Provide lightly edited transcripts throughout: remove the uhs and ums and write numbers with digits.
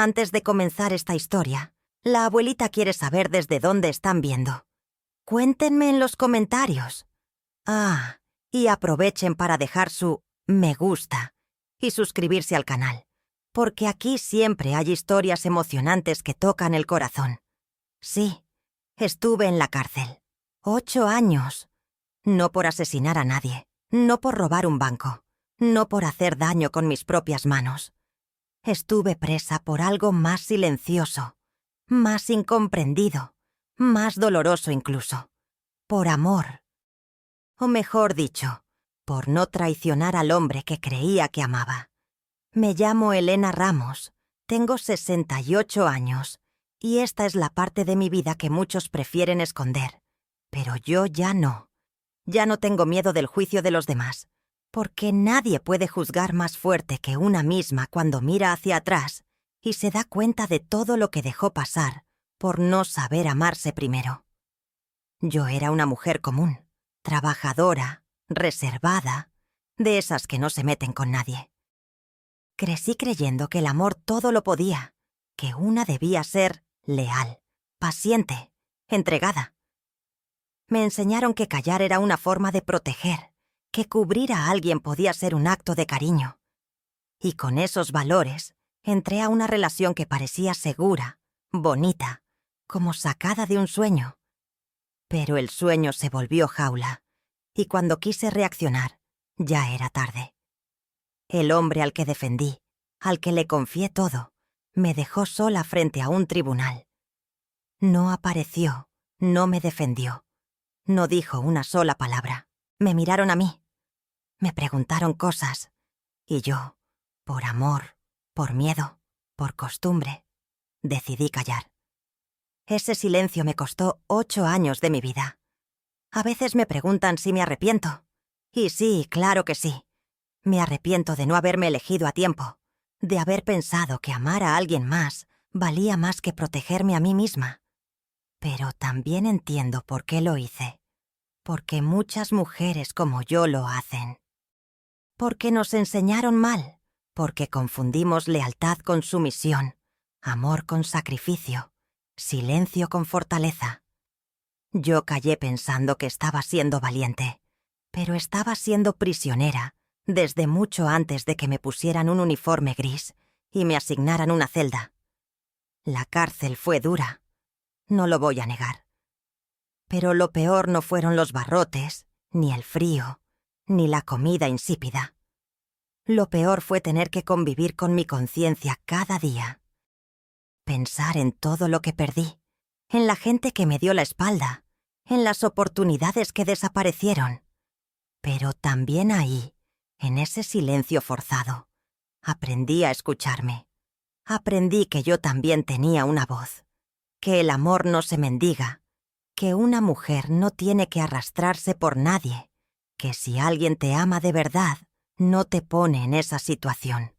Antes de comenzar esta historia, la abuelita quiere saber desde dónde están viendo. Cuéntenme en los comentarios. Y aprovechen para dejar su me gusta y suscribirse al canal, porque aquí siempre hay historias emocionantes que tocan el corazón. Sí, estuve en la cárcel. 8 años. No por asesinar a nadie, no por robar un banco, no por hacer daño con mis propias manos. Estuve presa por algo más silencioso, más incomprendido, más doloroso incluso. Por amor. O mejor dicho, por no traicionar al hombre que creía que amaba. Me llamo Elena Ramos, tengo 68 años, y esta es la parte de mi vida que muchos prefieren esconder. Pero yo ya no. Ya no tengo miedo del juicio de los demás, porque nadie puede juzgar más fuerte que una misma cuando mira hacia atrás y se da cuenta de todo lo que dejó pasar por no saber amarse primero. Yo era una mujer común, trabajadora, reservada, de esas que no se meten con nadie. Crecí creyendo que el amor todo lo podía, que una debía ser leal, paciente, entregada. Me enseñaron que callar era una forma de proteger, que cubrir a alguien podía ser un acto de cariño. Y con esos valores, entré a una relación que parecía segura, bonita, como sacada de un sueño. Pero el sueño se volvió jaula, y cuando quise reaccionar, ya era tarde. El hombre al que defendí, al que le confié todo, me dejó sola frente a un tribunal. No apareció, no me defendió. No dijo una sola palabra. Me miraron a mí. Me preguntaron cosas. Y yo, por amor, por miedo, por costumbre, decidí callar. Ese silencio me costó 8 años de mi vida. A veces me preguntan si me arrepiento. Y sí, claro que sí. Me arrepiento de no haberme elegido a tiempo, de haber pensado que amar a alguien más valía más que protegerme a mí misma. Pero también entiendo por qué lo hice. Porque muchas mujeres como yo lo hacen. Porque nos enseñaron mal. Porque confundimos lealtad con sumisión, amor con sacrificio, silencio con fortaleza. Yo callé pensando que estaba siendo valiente, pero estaba siendo prisionera desde mucho antes de que me pusieran un uniforme gris y me asignaran una celda. La cárcel fue dura, no lo voy a negar. Pero lo peor no fueron los barrotes, ni el frío, ni la comida insípida. Lo peor fue tener que convivir con mi conciencia cada día. Pensar en todo lo que perdí, en la gente que me dio la espalda, en las oportunidades que desaparecieron. Pero también ahí, en ese silencio forzado, aprendí a escucharme. Aprendí que yo también tenía una voz, que el amor no se mendiga, que una mujer no tiene que arrastrarse por nadie, que si alguien te ama de verdad, no te pone en esa situación.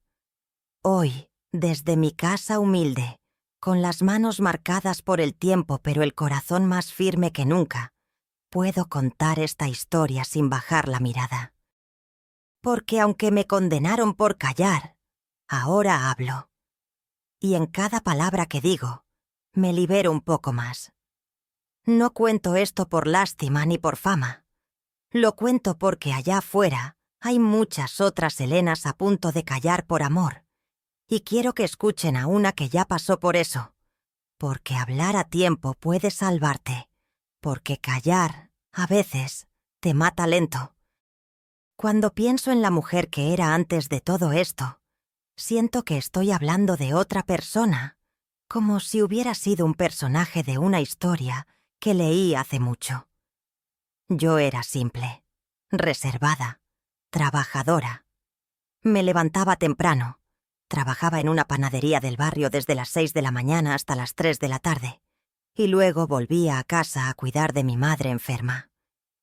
Hoy, desde mi casa humilde, con las manos marcadas por el tiempo pero el corazón más firme que nunca, puedo contar esta historia sin bajar la mirada. Porque aunque me condenaron por callar, ahora hablo. Y en cada palabra que digo, me libero un poco más. No cuento esto por lástima ni por fama. Lo cuento porque allá afuera hay muchas otras Elenas a punto de callar por amor. Y quiero que escuchen a una que ya pasó por eso. Porque hablar a tiempo puede salvarte. Porque callar, a veces, te mata lento. Cuando pienso en la mujer que era antes de todo esto, siento que estoy hablando de otra persona, como si hubiera sido un personaje de una historia que leí hace mucho. Yo era simple, reservada, trabajadora. Me levantaba temprano, trabajaba en una panadería del barrio desde las 6 de la mañana hasta las 3 de la tarde, y luego volvía a casa a cuidar de mi madre enferma.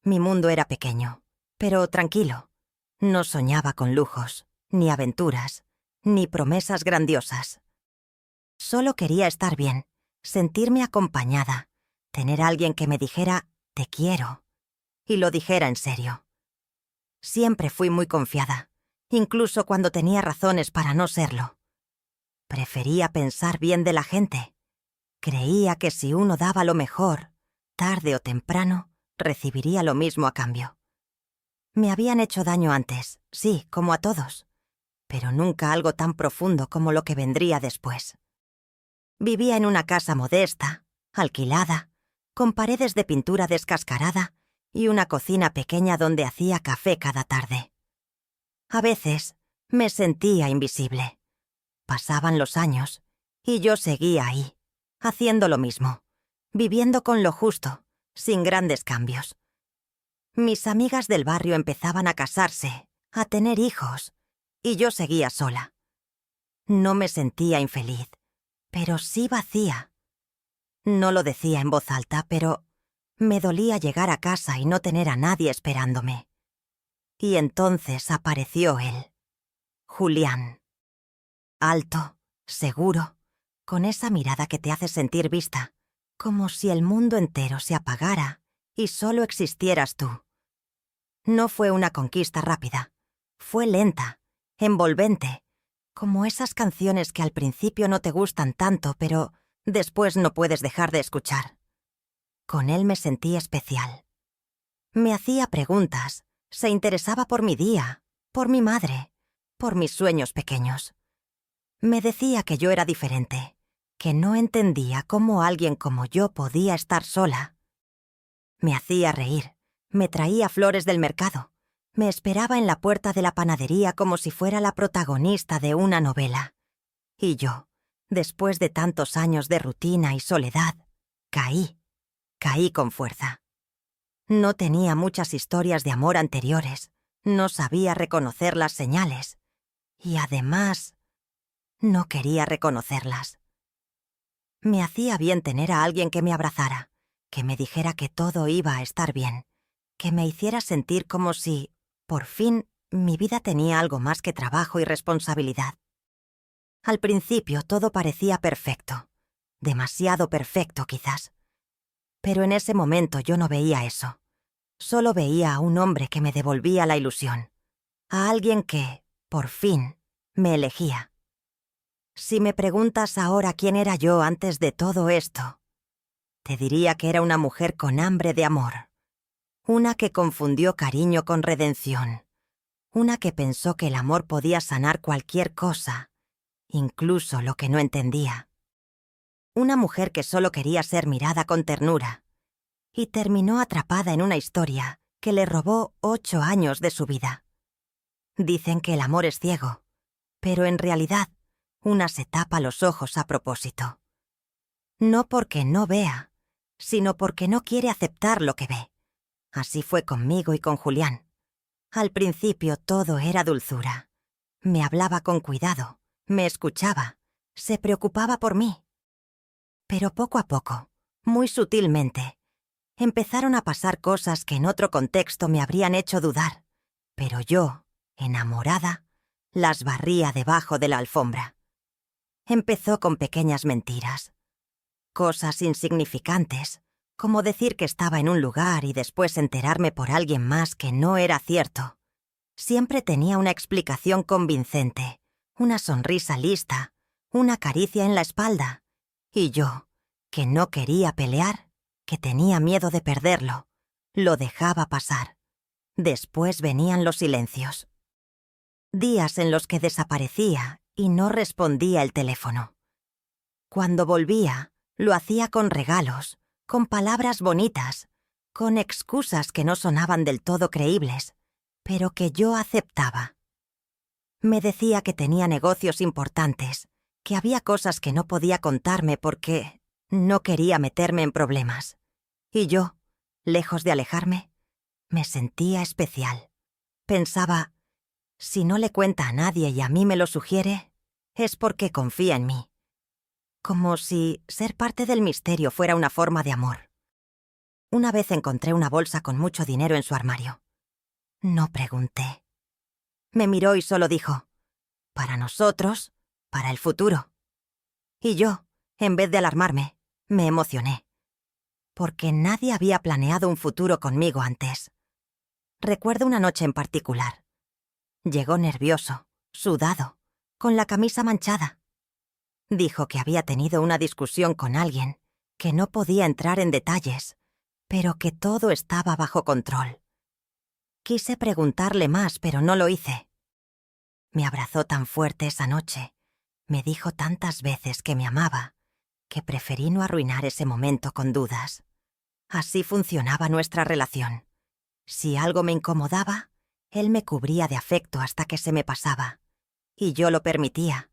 Mi mundo era pequeño, pero tranquilo. No soñaba con lujos, ni aventuras, ni promesas grandiosas. Solo quería estar bien, sentirme acompañada, tener a alguien que me dijera «te quiero» y lo dijera en serio. Siempre fui muy confiada, incluso cuando tenía razones para no serlo. Prefería pensar bien de la gente. Creía que si uno daba lo mejor, tarde o temprano, recibiría lo mismo a cambio. Me habían hecho daño antes, sí, como a todos, pero nunca algo tan profundo como lo que vendría después. Vivía en una casa modesta, alquilada, con paredes de pintura descascarada y una cocina pequeña donde hacía café cada tarde. A veces me sentía invisible. Pasaban los años y yo seguía ahí, haciendo lo mismo, viviendo con lo justo, sin grandes cambios. Mis amigas del barrio empezaban a casarse, a tener hijos, y yo seguía sola. No me sentía infeliz, pero sí vacía. No lo decía en voz alta, pero me dolía llegar a casa y no tener a nadie esperándome. Y entonces apareció él, Julián. Alto, seguro, con esa mirada que te hace sentir vista, como si el mundo entero se apagara y solo existieras tú. No fue una conquista rápida, fue lenta, envolvente, como esas canciones que al principio no te gustan tanto, pero después no puedes dejar de escuchar. Con él me sentí especial. Me hacía preguntas, se interesaba por mi día, por mi madre, por mis sueños pequeños. Me decía que yo era diferente, que no entendía cómo alguien como yo podía estar sola. Me hacía reír, me traía flores del mercado, me esperaba en la puerta de la panadería como si fuera la protagonista de una novela. Y yo, después de tantos años de rutina y soledad, caí con fuerza. No tenía muchas historias de amor anteriores, no sabía reconocer las señales, y además no quería reconocerlas. Me hacía bien tener a alguien que me abrazara, que me dijera que todo iba a estar bien, que me hiciera sentir como si, por fin, mi vida tenía algo más que trabajo y responsabilidad. Al principio todo parecía perfecto, demasiado perfecto quizás. Pero en ese momento yo no veía eso. Solo veía a un hombre que me devolvía la ilusión, a alguien que, por fin, me elegía. Si me preguntas ahora quién era yo antes de todo esto, te diría que era una mujer con hambre de amor, una que confundió cariño con redención, una que pensó que el amor podía sanar cualquier cosa, incluso lo que no entendía. Una mujer que solo quería ser mirada con ternura, y terminó atrapada en una historia que le robó 8 años de su vida. Dicen que el amor es ciego, pero en realidad una se tapa los ojos a propósito. No porque no vea, sino porque no quiere aceptar lo que ve. Así fue conmigo y con Julián. Al principio todo era dulzura. Me hablaba con cuidado, me escuchaba, se preocupaba por mí. Pero poco a poco, muy sutilmente, empezaron a pasar cosas que en otro contexto me habrían hecho dudar. Pero yo, enamorada, las barría debajo de la alfombra. Empezó con pequeñas mentiras. Cosas insignificantes, como decir que estaba en un lugar y después enterarme por alguien más que no era cierto. Siempre tenía una explicación convincente, una sonrisa lista, una caricia en la espalda. Y yo, que no quería pelear, que tenía miedo de perderlo, lo dejaba pasar. Después venían los silencios. Días en los que desaparecía y no respondía el teléfono. Cuando volvía, lo hacía con regalos, con palabras bonitas, con excusas que no sonaban del todo creíbles, pero que yo aceptaba. Me decía que tenía negocios importantes, que había cosas que no podía contarme porque no quería meterme en problemas. Y yo, lejos de alejarme, me sentía especial. Pensaba, si no le cuenta a nadie y a mí me lo sugiere, es porque confía en mí. Como si ser parte del misterio fuera una forma de amor. Una vez encontré una bolsa con mucho dinero en su armario. No pregunté. Me miró y solo dijo, para nosotros, para el futuro. Y yo, en vez de alarmarme, me emocioné. Porque nadie había planeado un futuro conmigo antes. Recuerdo una noche en particular. Llegó nervioso, sudado, con la camisa manchada. Dijo que había tenido una discusión con alguien, que no podía entrar en detalles, pero que todo estaba bajo control. Quise preguntarle más, pero no lo hice. Me abrazó tan fuerte esa noche, me dijo tantas veces que me amaba, que preferí no arruinar ese momento con dudas. Así funcionaba nuestra relación. Si algo me incomodaba, él me cubría de afecto hasta que se me pasaba, y yo lo permitía,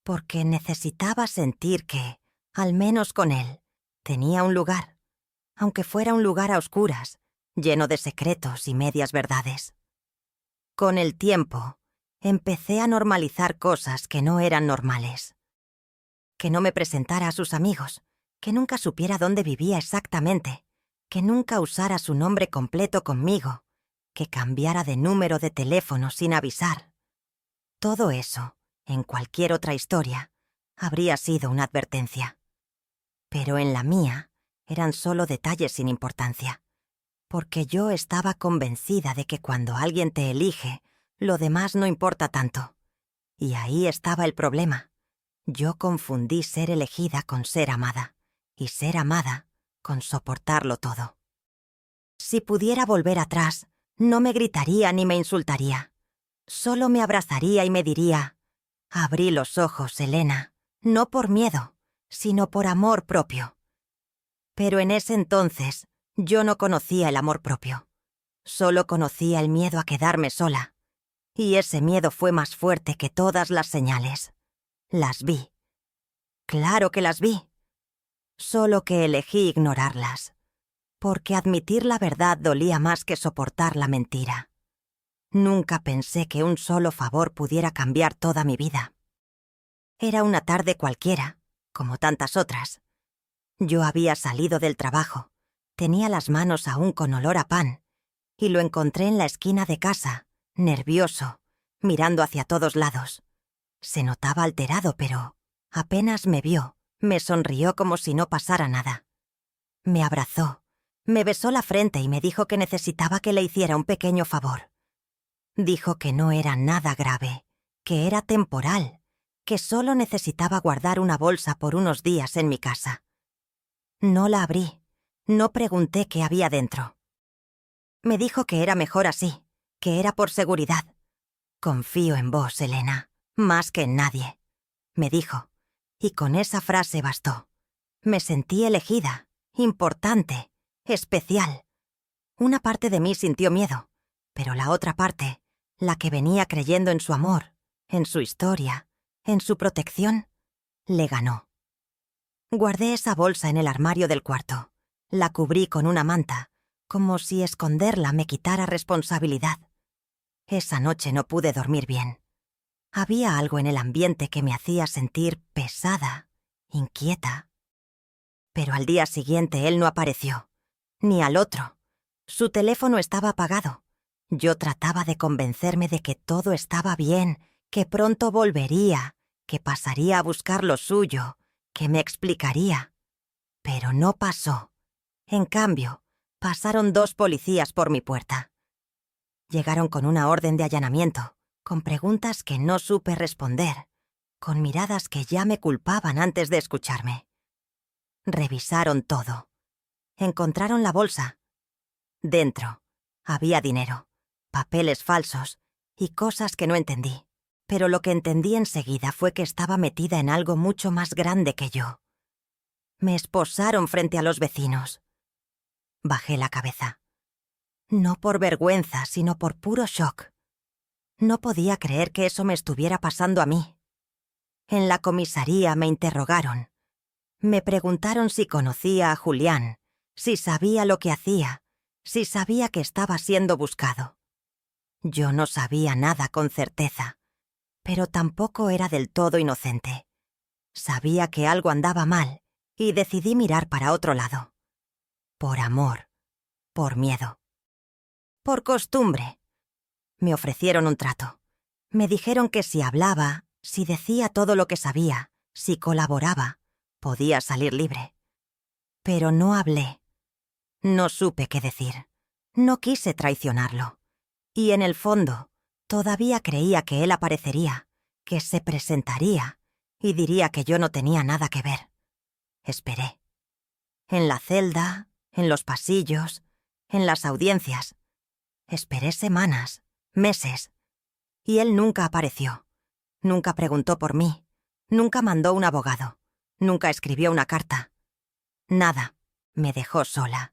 porque necesitaba sentir que, al menos con él, tenía un lugar, aunque fuera un lugar a oscuras, lleno de secretos y medias verdades. Con el tiempo, empecé a normalizar cosas que no eran normales. Que no me presentara a sus amigos, que nunca supiera dónde vivía exactamente, que nunca usara su nombre completo conmigo, que cambiara de número de teléfono sin avisar. Todo eso, en cualquier otra historia, habría sido una advertencia. Pero en la mía, eran solo detalles sin importancia, porque yo estaba convencida de que cuando alguien te elige, lo demás no importa tanto. Y ahí estaba el problema. Yo confundí ser elegida con ser amada, y ser amada con soportarlo todo. Si pudiera volver atrás, no me gritaría ni me insultaría. Solo me abrazaría y me diría: abrí los ojos, Elena, no por miedo, sino por amor propio. Pero en ese entonces, yo no conocía el amor propio. Solo conocía el miedo a quedarme sola. Y ese miedo fue más fuerte que todas las señales. Las vi. Claro que las vi. Solo que elegí ignorarlas, porque admitir la verdad dolía más que soportar la mentira. Nunca pensé que un solo favor pudiera cambiar toda mi vida. Era una tarde cualquiera, como tantas otras. Yo había salido del trabajo, tenía las manos aún con olor a pan, y lo encontré en la esquina de casa, nervioso, mirando hacia todos lados. Se notaba alterado, pero apenas me vio, me sonrió como si no pasara nada. Me abrazó, me besó la frente y me dijo que necesitaba que le hiciera un pequeño favor. Dijo que no era nada grave, que era temporal, que solo necesitaba guardar una bolsa por unos días en mi casa. No la abrí, no pregunté qué había dentro. Me dijo que era mejor así, que era por seguridad. Confío en vos, Elena, más que en nadie, me dijo, y con esa frase bastó. Me sentí elegida, importante, especial. Una parte de mí sintió miedo, pero la otra parte, la que venía creyendo en su amor, en su historia, en su protección, le ganó. Guardé esa bolsa en el armario del cuarto. La cubrí con una manta, como si esconderla me quitara responsabilidad. Esa noche no pude dormir bien. Había algo en el ambiente que me hacía sentir pesada, inquieta. Pero al día siguiente él no apareció, ni al otro. Su teléfono estaba apagado. Yo trataba de convencerme de que todo estaba bien, que pronto volvería, que pasaría a buscar lo suyo, que me explicaría. Pero no pasó. En cambio, pasaron 2 policías por mi puerta. Llegaron con una orden de allanamiento, con preguntas que no supe responder, con miradas que ya me culpaban antes de escucharme. Revisaron todo. Encontraron la bolsa. Dentro había dinero, papeles falsos y cosas que no entendí. Pero lo que entendí enseguida fue que estaba metida en algo mucho más grande que yo. Me esposaron frente a los vecinos. Bajé la cabeza. No por vergüenza, sino por puro shock. No podía creer que eso me estuviera pasando a mí. En la comisaría me interrogaron. Me preguntaron si conocía a Julián, si sabía lo que hacía, si sabía que estaba siendo buscado. Yo no sabía nada con certeza, pero tampoco era del todo inocente. Sabía que algo andaba mal y decidí mirar para otro lado. Por amor, por miedo, por costumbre. Me ofrecieron un trato. Me dijeron que si hablaba, si decía todo lo que sabía, si colaboraba, podía salir libre. Pero no hablé. No supe qué decir. No quise traicionarlo. Y en el fondo, todavía creía que él aparecería, que se presentaría, y diría que yo no tenía nada que ver. Esperé. En la celda, en los pasillos, en las audiencias. Esperé semanas, meses, y él nunca apareció. Nunca preguntó por mí. Nunca mandó un abogado. Nunca escribió una carta. Nada. Me dejó sola.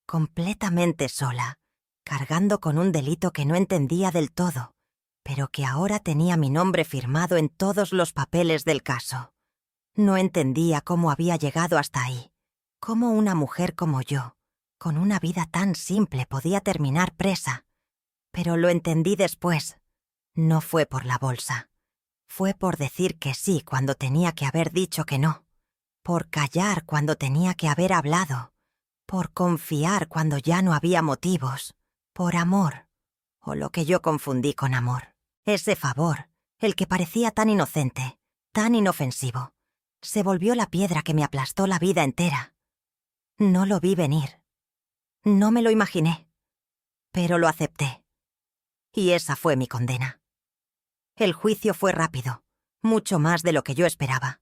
Completamente sola. Cargando con un delito que no entendía del todo, pero que ahora tenía mi nombre firmado en todos los papeles del caso. No entendía cómo había llegado hasta ahí. Cómo una mujer como yo, con una vida tan simple, podía terminar presa. Pero lo entendí después. No fue por la bolsa. Fue por decir que sí cuando tenía que haber dicho que no. Por callar cuando tenía que haber hablado. Por confiar cuando ya no había motivos. Por amor. O lo que yo confundí con amor. Ese favor, el que parecía tan inocente, tan inofensivo, se volvió la piedra que me aplastó la vida entera. No lo vi venir. No me lo imaginé. Pero lo acepté. Y esa fue mi condena. El juicio fue rápido, mucho más de lo que yo esperaba.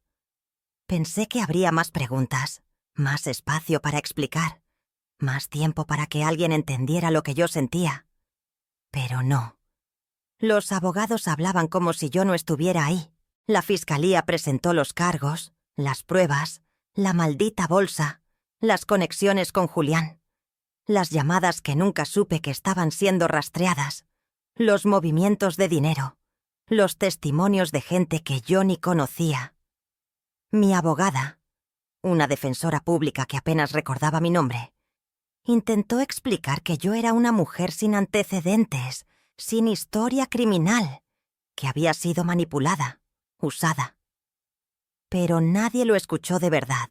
Pensé que habría más preguntas, más espacio para explicar, más tiempo para que alguien entendiera lo que yo sentía. Pero no. Los abogados hablaban como si yo no estuviera ahí. La fiscalía presentó los cargos, las pruebas, la maldita bolsa, las conexiones con Julián, las llamadas que nunca supe que estaban siendo rastreadas, los movimientos de dinero, los testimonios de gente que yo ni conocía. Mi abogada, una defensora pública que apenas recordaba mi nombre, intentó explicar que yo era una mujer sin antecedentes, sin historia criminal, que había sido manipulada, usada. Pero nadie lo escuchó de verdad.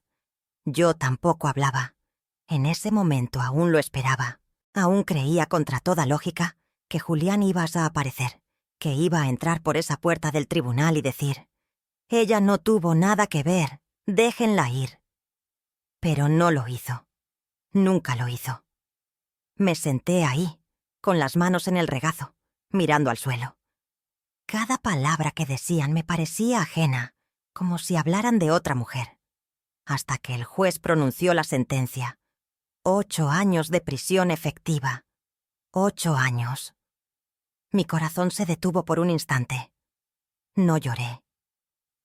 Yo tampoco hablaba. En ese momento aún lo esperaba. Aún creía contra toda lógica que Julián iba a aparecer, que iba a entrar por esa puerta del tribunal y decir: «Ella no tuvo nada que ver, déjenla ir». Pero no lo hizo. Nunca lo hizo. Me senté ahí, con las manos en el regazo, mirando al suelo. Cada palabra que decían me parecía ajena, como si hablaran de otra mujer. Hasta que el juez pronunció la sentencia. 8 años de prisión efectiva. 8 años. Mi corazón se detuvo por un instante. No lloré.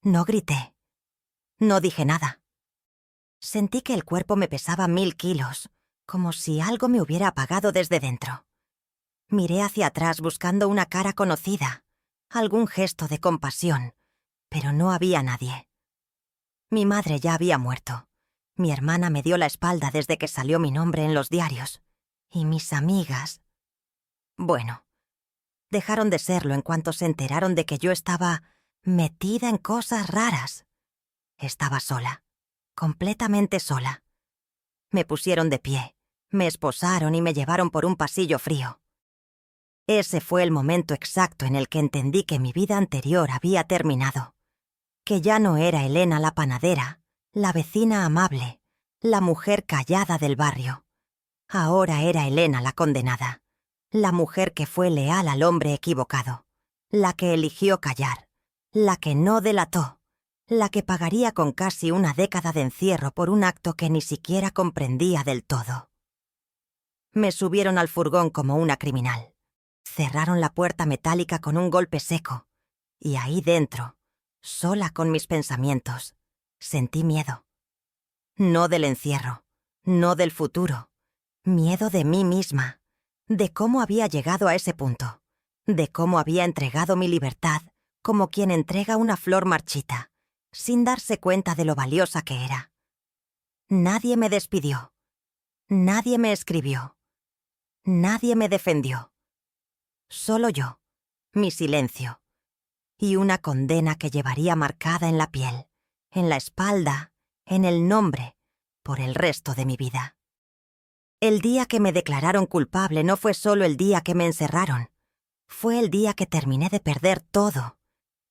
No grité. No dije nada. Sentí que el cuerpo me pesaba 1000 kilos, como si algo me hubiera apagado desde dentro. Miré hacia atrás buscando una cara conocida, algún gesto de compasión, pero no había nadie. Mi madre ya había muerto. Mi hermana me dio la espalda desde que salió mi nombre en los diarios. Y mis amigas... Bueno, dejaron de serlo en cuanto se enteraron de que yo estaba metida en cosas raras. Estaba sola, completamente sola. Me pusieron de pie, me esposaron y me llevaron por un pasillo frío. Ese fue el momento exacto en el que entendí que mi vida anterior había terminado. Que ya no era Elena la panadera, la vecina amable, la mujer callada del barrio. Ahora era Elena la condenada, la mujer que fue leal al hombre equivocado, la que eligió callar, la que no delató, la que pagaría con casi una década de encierro por un acto que ni siquiera comprendía del todo. Me subieron al furgón como una criminal. Cerraron la puerta metálica con un golpe seco, y ahí dentro, sola con mis pensamientos, sentí miedo. No del encierro, no del futuro, miedo de mí misma, de cómo había llegado a ese punto, de cómo había entregado mi libertad como quien entrega una flor marchita, sin darse cuenta de lo valiosa que era. Nadie me despidió, nadie me escribió, nadie me defendió. Solo yo, mi silencio, y una condena que llevaría marcada en la piel, en la espalda, en el nombre, por el resto de mi vida. El día que me declararon culpable no fue solo el día que me encerraron, fue el día que terminé de perder todo,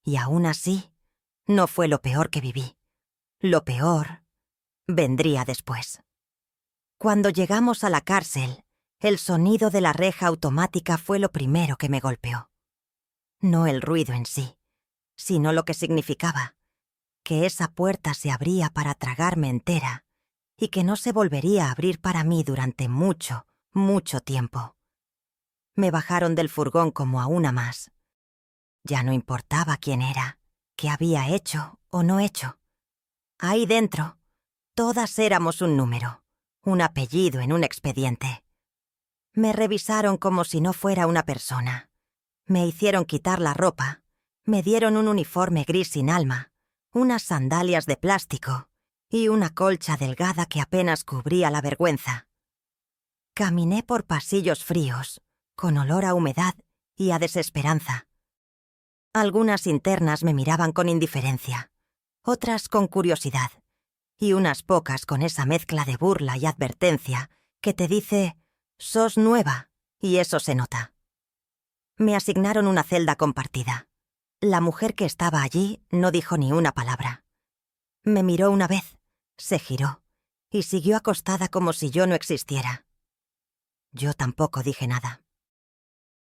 y aún así, no fue lo peor que viví. Lo peor vendría después. Cuando llegamos a la cárcel, el sonido de la reja automática fue lo primero que me golpeó. No el ruido en sí, sino lo que significaba. que esa puerta se abría para tragarme entera y que no se volvería a abrir para mí durante mucho, mucho tiempo. Me bajaron del furgón como a una más. Ya no importaba quién era, qué había hecho o no hecho. Ahí dentro, todas éramos un número, un apellido en un expediente. Me revisaron como si no fuera una persona. Me hicieron quitar la ropa. Me dieron un uniforme gris sin alma, unas sandalias de plástico y una colcha delgada que apenas cubría la vergüenza. Caminé por pasillos fríos, con olor a humedad y a desesperanza. Algunas internas me miraban con indiferencia, otras con curiosidad, y unas pocas con esa mezcla de burla y advertencia que te dice, «Sos nueva», y eso se nota. Me asignaron una celda compartida. La mujer que estaba allí no dijo ni una palabra. Me miró una vez, se giró, y siguió acostada como si yo no existiera. Yo tampoco dije nada.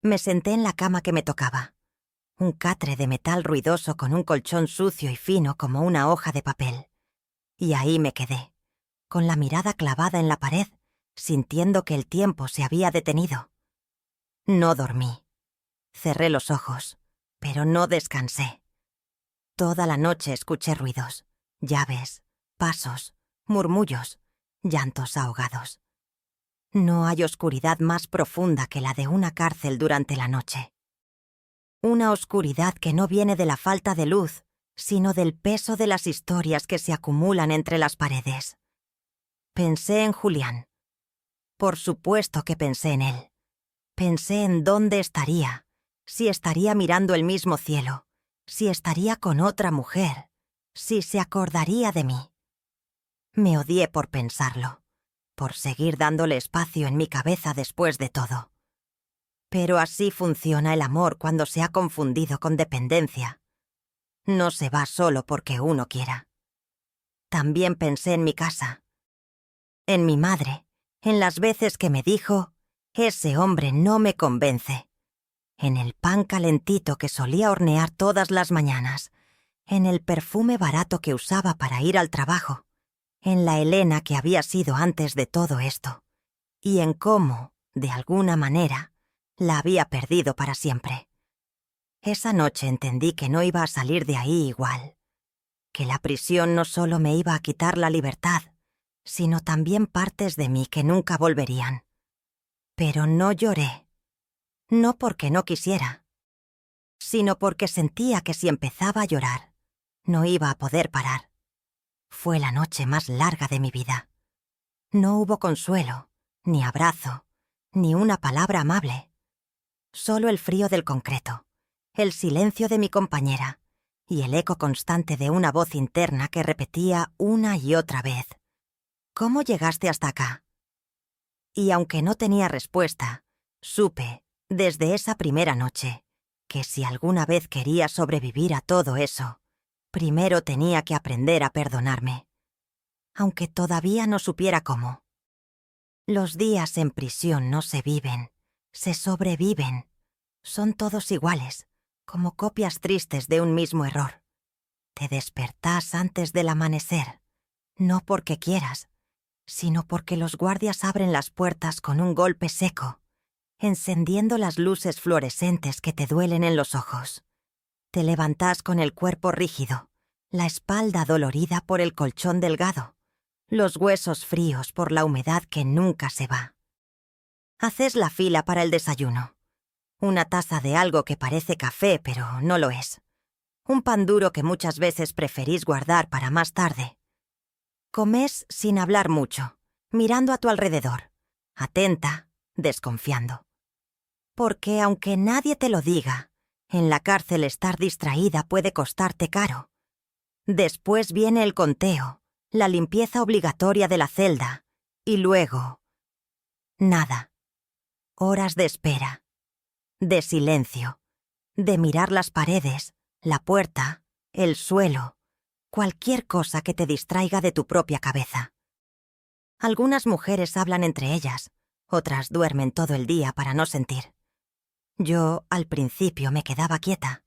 Me senté en la cama que me tocaba. Un catre de metal ruidoso con un colchón sucio y fino como una hoja de papel. Y ahí me quedé, con la mirada clavada en la pared, sintiendo que el tiempo se había detenido. No dormí. Cerré los ojos, pero no descansé. Toda la noche escuché ruidos, llaves, pasos, murmullos, llantos ahogados. No hay oscuridad más profunda que la de una cárcel durante la noche. Una oscuridad que no viene de la falta de luz, sino del peso de las historias que se acumulan entre las paredes. Pensé en Julián. Por supuesto que pensé en él. Pensé en dónde estaría, si estaría mirando el mismo cielo, si estaría con otra mujer, si se acordaría de mí. Me odié por pensarlo, por seguir dándole espacio en mi cabeza después de todo. Pero así funciona el amor cuando se ha confundido con dependencia. No se va solo porque uno quiera. También pensé en mi casa, en mi madre, en las veces que me dijo, «Ese hombre no me convence», en el pan calentito que solía hornear todas las mañanas, en el perfume barato que usaba para ir al trabajo, en la Elena que había sido antes de todo esto, y en cómo, de alguna manera, la había perdido para siempre. Esa noche entendí que no iba a salir de ahí igual, que la prisión no solo me iba a quitar la libertad, sino también partes de mí que nunca volverían. Pero no lloré, no porque no quisiera, sino porque sentía que si empezaba a llorar, no iba a poder parar. Fue la noche más larga de mi vida. No hubo consuelo, ni abrazo, ni una palabra amable. Solo el frío del concreto, el silencio de mi compañera y el eco constante de una voz interna que repetía una y otra vez, «¿Cómo llegaste hasta acá?» Y aunque no tenía respuesta, supe, desde esa primera noche, que si alguna vez quería sobrevivir a todo eso, primero tenía que aprender a perdonarme, aunque todavía no supiera cómo. Los días en prisión no se viven, se sobreviven. Son todos iguales, como copias tristes de un mismo error. Te despertás antes del amanecer, no porque quieras, sino porque los guardias abren las puertas con un golpe seco, encendiendo las luces fluorescentes que te duelen en los ojos. Te levantás con el cuerpo rígido, la espalda dolorida por el colchón delgado, los huesos fríos por la humedad que nunca se va. Haces la fila para el desayuno. Una taza de algo que parece café, pero no lo es. Un pan duro que muchas veces preferís guardar para más tarde. Comés sin hablar mucho, mirando a tu alrededor, atenta, desconfiando. Porque aunque nadie te lo diga, en la cárcel estar distraída puede costarte caro. Después viene el conteo, la limpieza obligatoria de la celda, y luego... nada. Horas de espera, de silencio, de mirar las paredes, la puerta, el suelo, cualquier cosa que te distraiga de tu propia cabeza. Algunas mujeres hablan entre ellas, otras duermen todo el día para no sentir. Yo, al principio, me quedaba quieta,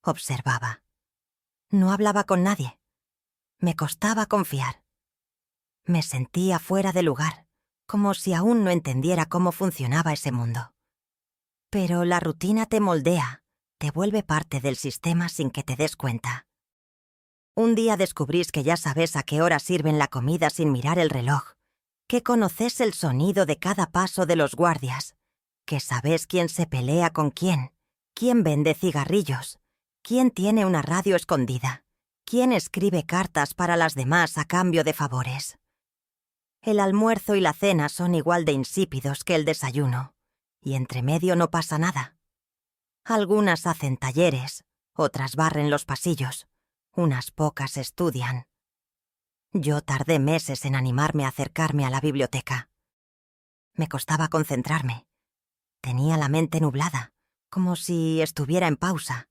observaba. No hablaba con nadie, Me costaba confiar. Me sentía fuera de lugar, como si aún no entendiera cómo funcionaba ese mundo. Pero la rutina te moldea, te vuelve parte del sistema sin que te des cuenta. Un día descubrís que ya sabes a qué hora sirven la comida sin mirar el reloj, que conoces el sonido de cada paso de los guardias, que sabes quién se pelea con quién vende cigarrillos, quién tiene una radio escondida, quién escribe cartas para las demás a cambio de favores. El almuerzo y la cena son igual de insípidos que el desayuno, y entre medio no pasa nada. Algunas hacen talleres, otras barren los pasillos, unas pocas estudian. Yo tardé meses en animarme a acercarme a la biblioteca. Me costaba concentrarme. Tenía la mente nublada, como si estuviera en pausa.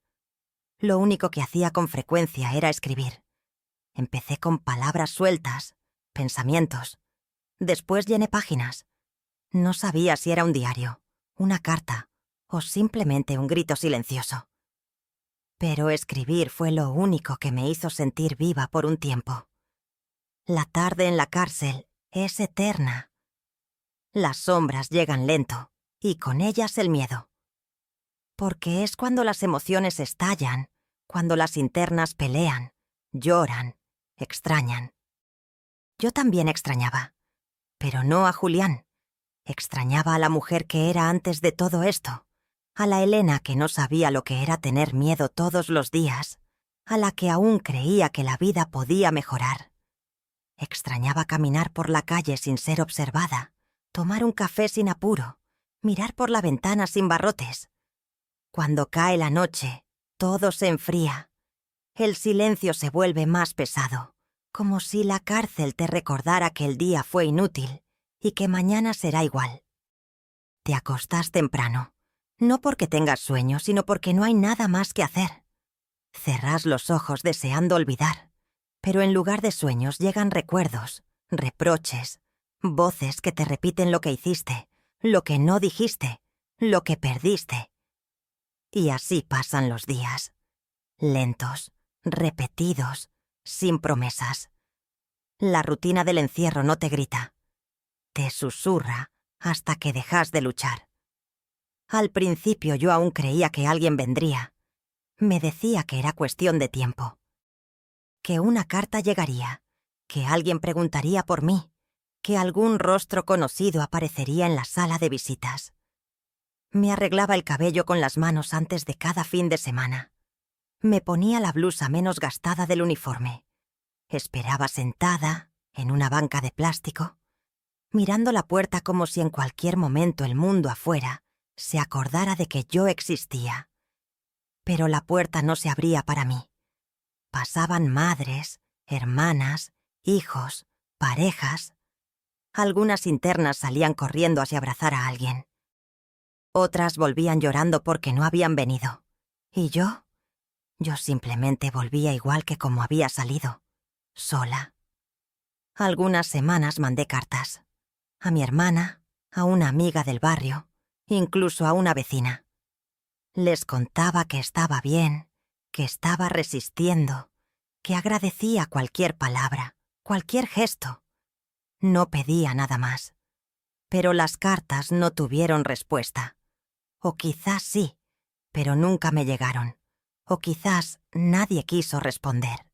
Lo único que hacía con frecuencia era escribir. Empecé con palabras sueltas, pensamientos. Después llené páginas. No sabía si era un diario, una carta o simplemente un grito silencioso. Pero escribir fue lo único que me hizo sentir viva por un tiempo. La tarde en la cárcel es eterna. Las sombras llegan lento, y con ellas el miedo. Porque es cuando las emociones estallan, cuando las internas pelean, lloran, extrañan. Yo también extrañaba, pero no a Julián. Extrañaba a la mujer que era antes de todo esto, a la Elena que no sabía lo que era tener miedo todos los días, a la que aún creía que la vida podía mejorar. Extrañaba caminar por la calle sin ser observada, tomar un café sin apuro, mirar por la ventana sin barrotes. Cuando cae la noche, todo se enfría. El silencio se vuelve más pesado, como si la cárcel te recordara que el día fue inútil y que mañana será igual. Te acostás temprano, no porque tengas sueño, sino porque no hay nada más que hacer. Cerrás los ojos deseando olvidar, pero en lugar de sueños llegan recuerdos, reproches, voces que te repiten lo que hiciste, lo que no dijiste, lo que perdiste. Y así pasan los días, lentos, repetidos, sin promesas. La rutina del encierro no te grita, te susurra hasta que dejas de luchar. Al principio yo aún creía que alguien vendría. Me decía que era cuestión de tiempo. Que una carta llegaría, que alguien preguntaría por mí, que algún rostro conocido aparecería en la sala de visitas. Me arreglaba el cabello con las manos antes de cada fin de semana. Me ponía la blusa menos gastada del uniforme. Esperaba sentada, en una banca de plástico, mirando la puerta como si en cualquier momento el mundo afuera se acordara de que yo existía. Pero la puerta no se abría para mí. Pasaban madres, hermanas, hijos, parejas. Algunas internas salían corriendo hacia abrazar a alguien. Otras volvían llorando porque no habían venido. ¿Y yo? Yo simplemente volvía igual que como había salido, sola. Algunas semanas mandé cartas. A mi hermana, a una amiga del barrio, incluso a una vecina. Les contaba que estaba bien, que estaba resistiendo, que agradecía cualquier palabra, cualquier gesto. No pedía nada más. Pero las cartas no tuvieron respuesta. O quizás sí, pero nunca me llegaron. O quizás nadie quiso responder.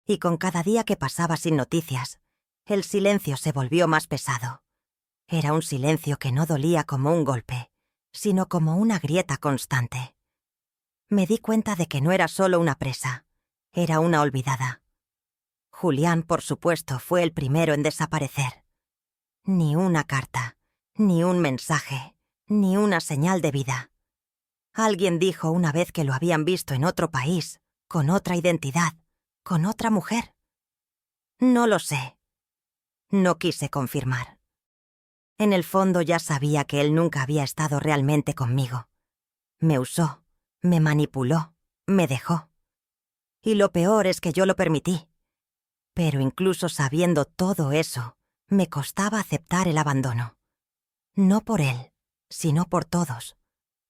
Y con cada día que pasaba sin noticias, el silencio se volvió más pesado. Era un silencio que no dolía como un golpe, sino como una grieta constante. Me di cuenta de que no era solo una presa, era una olvidada. Julián, por supuesto, fue el primero en desaparecer. Ni una carta, ni un mensaje, ni una señal de vida. Alguien dijo una vez que lo habían visto en otro país, con otra identidad, con otra mujer. No lo sé. No quise confirmar. En el fondo ya sabía que él nunca había estado realmente conmigo. Me usó, me manipuló, me dejó. Y lo peor es que yo lo permití. Pero incluso sabiendo todo eso, me costaba aceptar el abandono. No por él, sino por todos.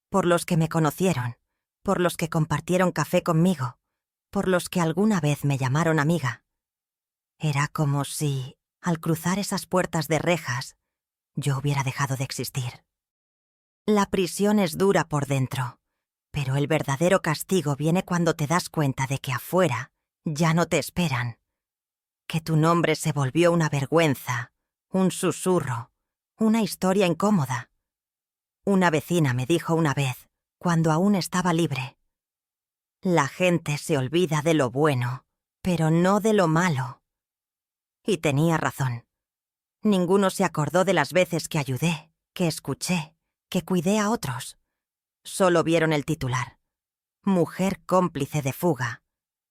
Por los que me conocieron, por los que compartieron café conmigo, por los que alguna vez me llamaron amiga. Era como si, al cruzar esas puertas de rejas, yo hubiera dejado de existir. La prisión es dura por dentro, pero el verdadero castigo viene cuando te das cuenta de que afuera ya no te esperan, que tu nombre se volvió una vergüenza, un susurro, una historia incómoda. Una vecina me dijo una vez, cuando aún estaba libre: la gente se olvida de lo bueno, pero no de lo malo. Y tenía razón. Ninguno se acordó de las veces que ayudé, que escuché, que cuidé a otros. Solo vieron el titular: mujer cómplice de fuga,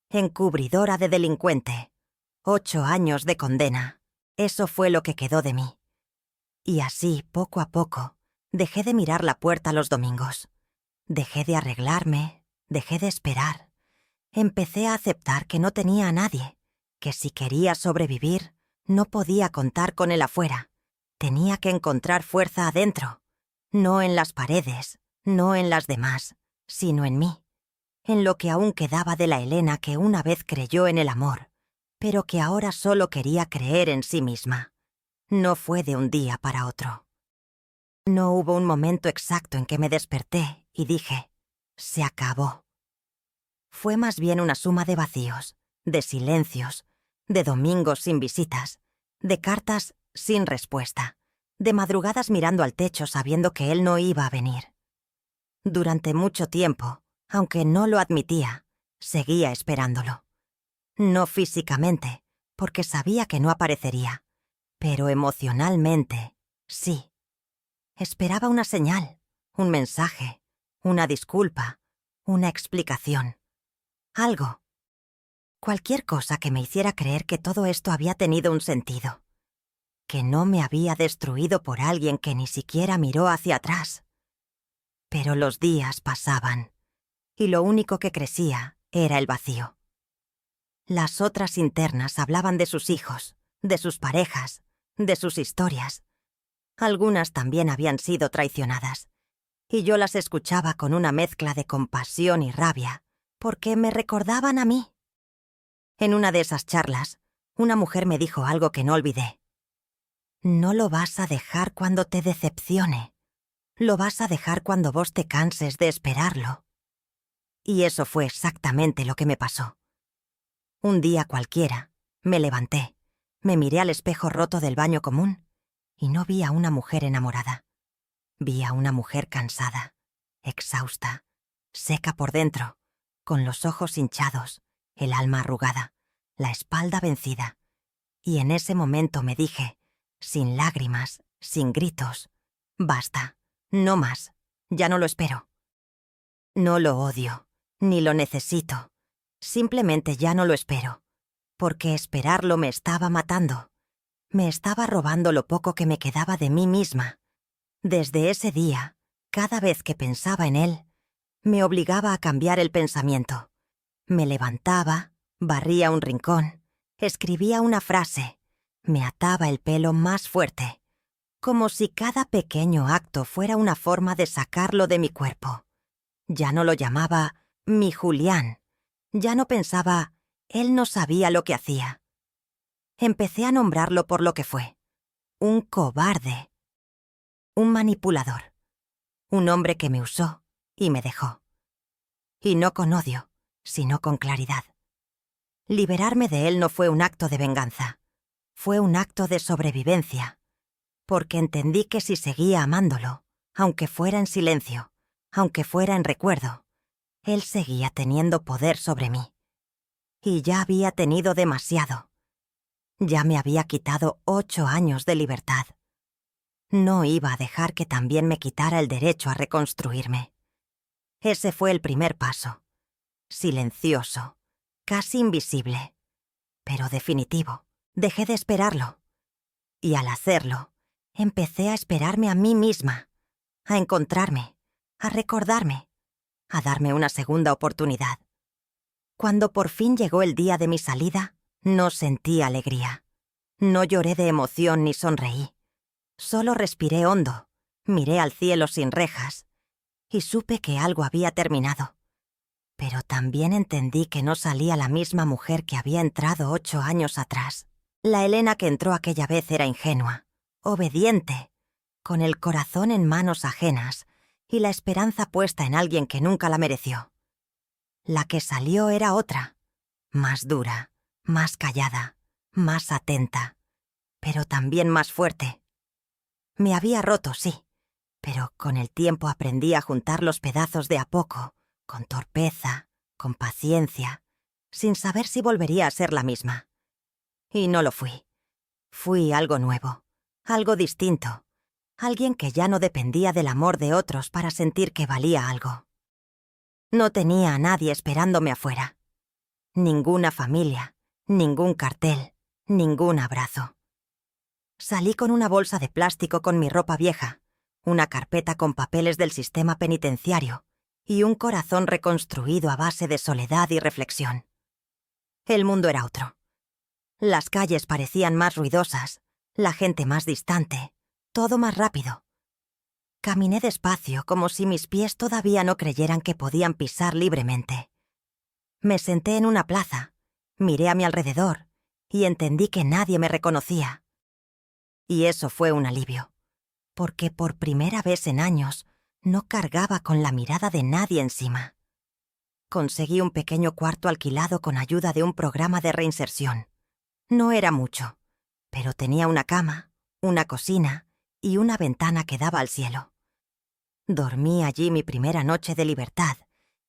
encubridora de delincuente, 8 años de condena. Eso fue lo que quedó de mí. Y así, poco a poco, dejé de mirar la puerta los domingos. Dejé de arreglarme, dejé de esperar. Empecé a aceptar que no tenía a nadie, que si quería sobrevivir, no podía contar con el afuera. Tenía que encontrar fuerza adentro, no en las paredes, no en las demás, sino en mí, en lo que aún quedaba de la Elena que una vez creyó en el amor, pero que ahora solo quería creer en sí misma. No fue de un día para otro. No hubo un momento exacto en que me desperté y dije: se acabó. Fue más bien una suma de vacíos, de silencios, de domingos sin visitas, de cartas sin respuesta, de madrugadas mirando al techo sabiendo que él no iba a venir. Durante mucho tiempo, aunque no lo admitía, seguía esperándolo. No físicamente, porque sabía que no aparecería, pero emocionalmente, sí. Esperaba una señal, un mensaje, una disculpa, una explicación. Algo. Cualquier cosa que me hiciera creer que todo esto había tenido un sentido. Que no me había destruido por alguien que ni siquiera miró hacia atrás. Pero los días pasaban, y lo único que crecía era el vacío. Las otras internas hablaban de sus hijos, de sus parejas, de sus historias. Algunas también habían sido traicionadas, y yo las escuchaba con una mezcla de compasión y rabia, porque me recordaban a mí. En una de esas charlas, una mujer me dijo algo que no olvidé. No lo vas a dejar cuando te decepcione. Lo vas a dejar cuando vos te canses de esperarlo. Y eso fue exactamente lo que me pasó. Un día cualquiera, me levanté, me miré al espejo roto del baño común y no vi a una mujer enamorada. Vi a una mujer cansada, exhausta, seca por dentro, con los ojos hinchados, el alma arrugada, la espalda vencida. Y en ese momento me dije, sin lágrimas, sin gritos: basta, no más, ya no lo espero. No lo odio, ni lo necesito. Simplemente ya no lo espero, porque esperarlo me estaba matando. Me estaba robando lo poco que me quedaba de mí misma. Desde ese día, cada vez que pensaba en él, me obligaba a cambiar el pensamiento. Me levantaba, barría un rincón, escribía una frase, me ataba el pelo más fuerte, como si cada pequeño acto fuera una forma de sacarlo de mi cuerpo. Ya no lo llamaba mi Julián. Ya no pensaba, él no sabía lo que hacía. Empecé a nombrarlo por lo que fue: un cobarde, un manipulador, un hombre que me usó y me dejó. Y no con odio, sino con claridad. Liberarme de él no fue un acto de venganza, fue un acto de sobrevivencia, porque entendí que si seguía amándolo, aunque fuera en silencio, aunque fuera en recuerdo, él seguía teniendo poder sobre mí. Y ya había tenido demasiado. Ya me había quitado 8 años de libertad. No iba a dejar que también me quitara el derecho a reconstruirme. Ese fue el primer paso. Silencioso, casi invisible, pero definitivo. Dejé de esperarlo. Y al hacerlo, empecé a esperarme a mí misma, a encontrarme, a recordarme, a darme una segunda oportunidad. Cuando por fin llegó el día de mi salida, no sentí alegría. No lloré de emoción ni sonreí. Solo respiré hondo, miré al cielo sin rejas y supe que algo había terminado. Pero también entendí que no salía la misma mujer que había entrado 8 años atrás. La Elena que entró aquella vez era ingenua, obediente, con el corazón en manos ajenas y la esperanza puesta en alguien que nunca la mereció. La que salió era otra, más dura, más callada, más atenta, pero también más fuerte. Me había roto, sí, pero con el tiempo aprendí a juntar los pedazos de a poco, con torpeza, con paciencia, sin saber si volvería a ser la misma. Y no lo fui. Fui algo nuevo, algo distinto, alguien que ya no dependía del amor de otros para sentir que valía algo. No tenía a nadie esperándome afuera. Ninguna familia, ningún cartel, ningún abrazo. Salí con una bolsa de plástico con mi ropa vieja, una carpeta con papeles del sistema penitenciario y un corazón reconstruido a base de soledad y reflexión. El mundo era otro. Las calles parecían más ruidosas, la gente más distante, todo más rápido. Caminé despacio, como si mis pies todavía no creyeran que podían pisar libremente. Me senté en una plaza, miré a mi alrededor y entendí que nadie me reconocía. Y eso fue un alivio, porque por primera vez en años no cargaba con la mirada de nadie encima. Conseguí un pequeño cuarto alquilado con ayuda de un programa de reinserción. No era mucho, pero tenía una cama, una cocina y una ventana que daba al cielo. Dormí allí mi primera noche de libertad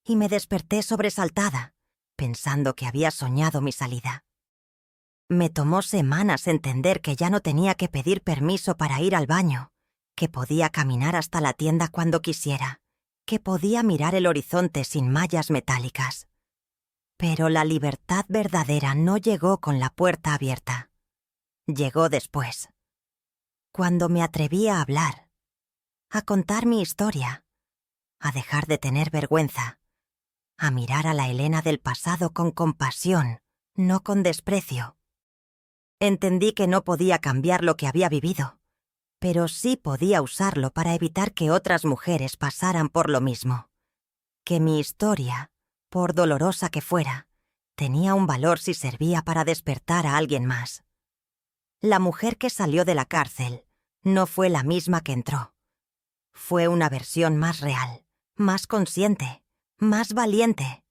y me desperté sobresaltada, pensando que había soñado mi salida. Me tomó semanas entender que ya no tenía que pedir permiso para ir al baño, que podía caminar hasta la tienda cuando quisiera, que podía mirar el horizonte sin mallas metálicas. Pero la libertad verdadera no llegó con la puerta abierta. Llegó después. Cuando me atreví a hablar, a contar mi historia, a dejar de tener vergüenza, a mirar a la Elena del pasado con compasión, no con desprecio. Entendí que no podía cambiar lo que había vivido, pero sí podía usarlo para evitar que otras mujeres pasaran por lo mismo. Que mi historia, por dolorosa que fuera, tenía un valor si servía para despertar a alguien más. La mujer que salió de la cárcel no fue la misma que entró. Fue una versión más real, más consciente, más valiente,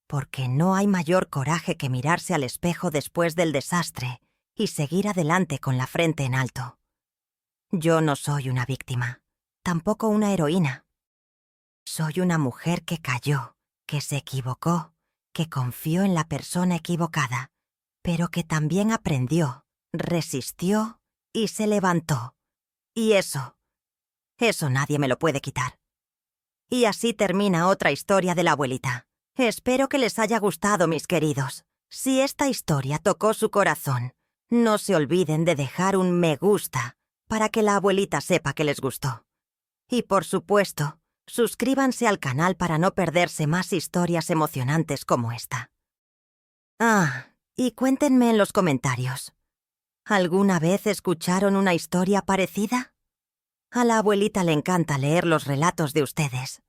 porque no hay mayor coraje que mirarse al espejo después del desastre y seguir adelante con la frente en alto. Yo no soy una víctima, tampoco una heroína. Soy una mujer que cayó, que se equivocó, que confió en la persona equivocada, pero que también aprendió, resistió y se levantó. Y eso nadie me lo puede quitar. Y así termina otra historia de la abuelita. Espero que les haya gustado, mis queridos. Si esta historia tocó su corazón, no se olviden de dejar un me gusta para que la abuelita sepa que les gustó. Y por supuesto, suscríbanse al canal para no perderse más historias emocionantes como esta. Y cuéntenme en los comentarios. ¿Alguna vez escucharon una historia parecida? A la abuelita le encanta leer los relatos de ustedes.